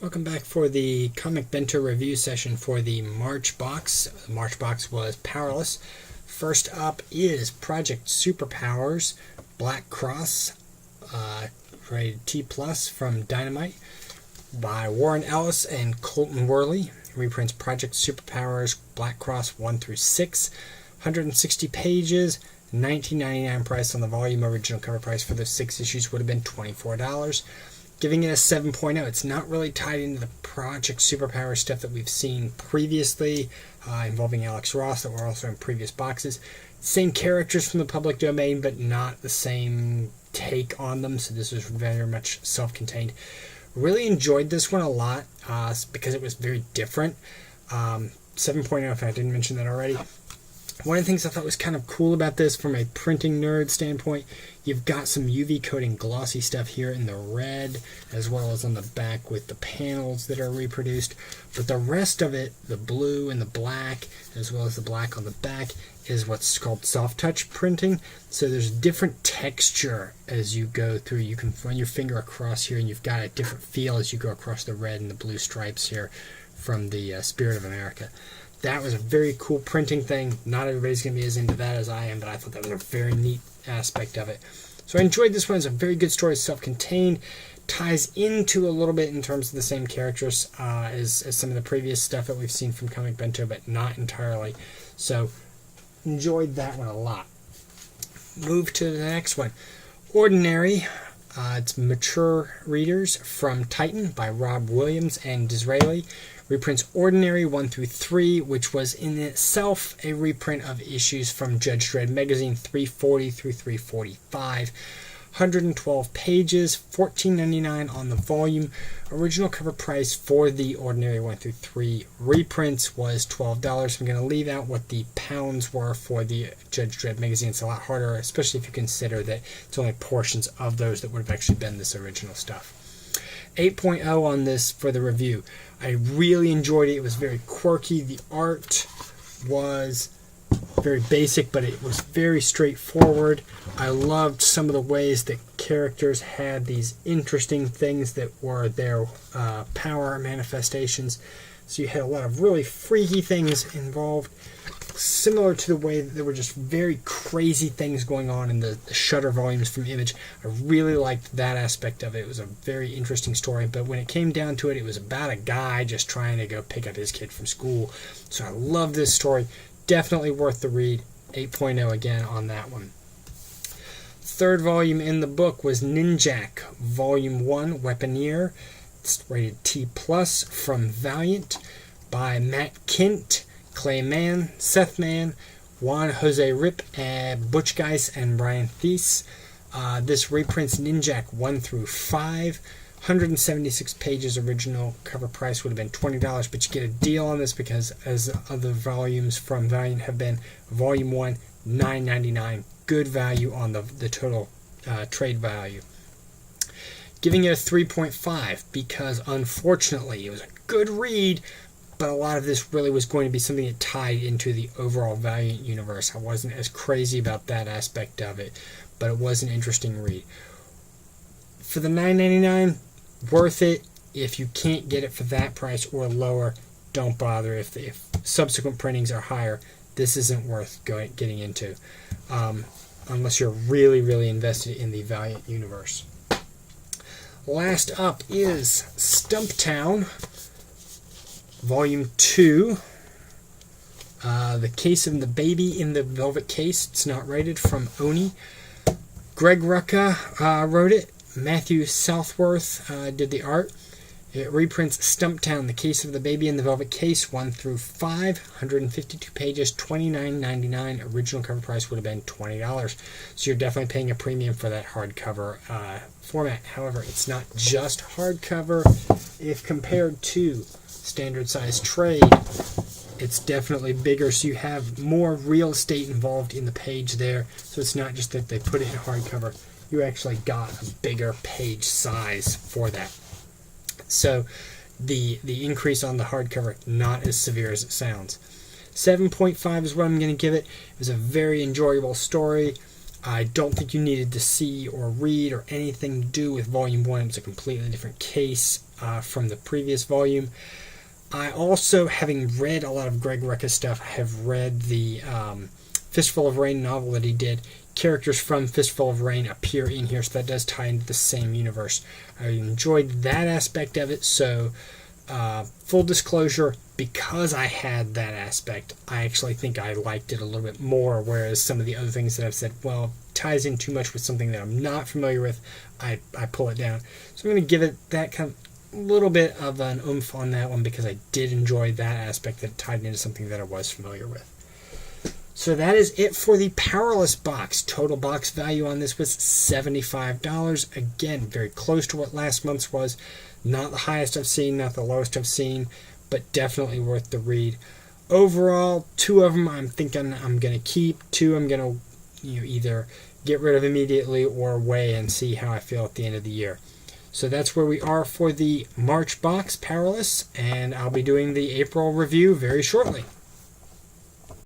Welcome back for the Comic Bento review session for the March box. The March box was Powerless. First up is Project Superpowers, Black Cross, rated T+ from Dynamite by Warren Ellis and Colton Worley. Reprints Project Superpowers, Black Cross 1 through 6, 160 pages, $19.99 price on the volume. Original cover price for those 6 issues would have been $24. Giving it a 7.0. It's not really tied into the Project Superpower stuff that we've seen previously involving Alex Ross that were also in previous boxes. Same characters from the public domain, but not the same take on them, so this was very much self-contained. Really enjoyed this one a lot because it was very different. 7.0, if I didn't mention that already. One of the things I thought was kind of cool about this from a printing nerd standpoint, you've got some UV coating glossy stuff here in the red, as well as on the back with the panels that are reproduced. But the rest of it, the blue and the black, as well as the black on the back, is what's called soft touch printing. So there's different texture as you go through. You can run your finger across here and you've got a different feel as you go across the red and the blue stripes here from the Spirit of America. That was a very cool printing thing. Not everybody's going to be as into that as I am, but I thought that was a very neat aspect of it. So I enjoyed this one. It's a very good story. It's self-contained. Ties into a little bit in terms of the same characters as some of the previous stuff that we've seen from Comic Bento, but not entirely. So enjoyed that one a lot. Move to the next one. Ordinary. It's Mature Readers from Titan by Rob Williams and Disraeli. Reprints Ordinary 1 through 3, which was in itself a reprint of issues from Judge Dredd magazine 340 through 345. 112 pages, $14.99 on the volume. Original cover price for the Ordinary 1 through 3 reprints was $12. I'm going to leave out what the pounds were for the Judge Dredd magazine. It's a lot harder, especially if you consider that it's only portions of those that would have actually been this original stuff. 8.0 on this for the review. I really enjoyed it. It was very quirky. The art was very basic, but it was very straightforward. I loved some of the ways that characters had these interesting things that were their power manifestations. So you had a lot of really freaky things involved, similar to the way that there were just very crazy things going on in the Shudder volumes from Image. I really liked that aspect of it. It was a very interesting story, but when it came down to it, it was about a guy just trying to go pick up his kid from school. So I love this story. Definitely worth the read. 8.0 again on that one. Third volume in the book was Ninjak, Volume 1, Weaponeer. It's rated T+ from Valiant by Matt Kint, Clay Mann, Seth Mann, Juan Jose Rip, Butch Geis, and Brian Thies. This reprints Ninjak 1 through 5. 176 pages. Original cover price would have been $20, but you get a deal on this because as other volumes from Valiant have been, Volume 1, $9.99. Good value on the total trade value. Giving it a 3.5 because unfortunately it was a good read, but a lot of this really was going to be something that tied into the overall Valiant universe. I wasn't as crazy about that aspect of it, but it was an interesting read. For the $9.99, worth it. If you can't get it for that price or lower, don't bother. If subsequent printings are higher, this isn't worth getting into unless you're really, really invested in the Valiant universe. Last up is Stumptown, Volume 2. The Case of the Baby in the Velvet Case. It's not rated, from Oni. Greg Rucka wrote it. Matthew Southworth did the art. It reprints Stumptown, The Case of the Baby in the Velvet Case, 1 through 5, 152 pages, $29.99. Original cover price would have been $20. So you're definitely paying a premium for that hardcover format. However, it's not just hardcover. If compared to standard size trade, it's definitely bigger, so you have more real estate involved in the page there. So it's not just that they put it in hardcover. You actually got a bigger page size for that. So the increase on the hardcover, not as severe as it sounds. 7.5 is what I'm going to give it. It was a very enjoyable story. I don't think you needed to see or read or anything to do with Volume 1. It was a completely different case from the previous volume. I also, having read a lot of Greg Rucka's stuff, have read the Fistful of Rain novel that he did. Characters from Fistful of Rain appear in here, so that does tie into the same universe. I enjoyed that aspect of it, so full disclosure, because I had that aspect, I actually think I liked it a little bit more, whereas some of the other things that I've said, well, ties in too much with something that I'm not familiar with, I pull it down. So I'm going to give it that kind of little bit of an oomph on that one, because I did enjoy that aspect that tied into something that I was familiar with. So that is it for the Powerless box. Total box value on this was $75. Again, very close to what last month's was. Not the highest I've seen, not the lowest I've seen, but definitely worth the read. Overall, 2 of them I'm thinking I'm going to keep. 2 I'm going to either get rid of immediately or weigh and see how I feel at the end of the year. So that's where we are for the March box, Powerless, and I'll be doing the April review very shortly.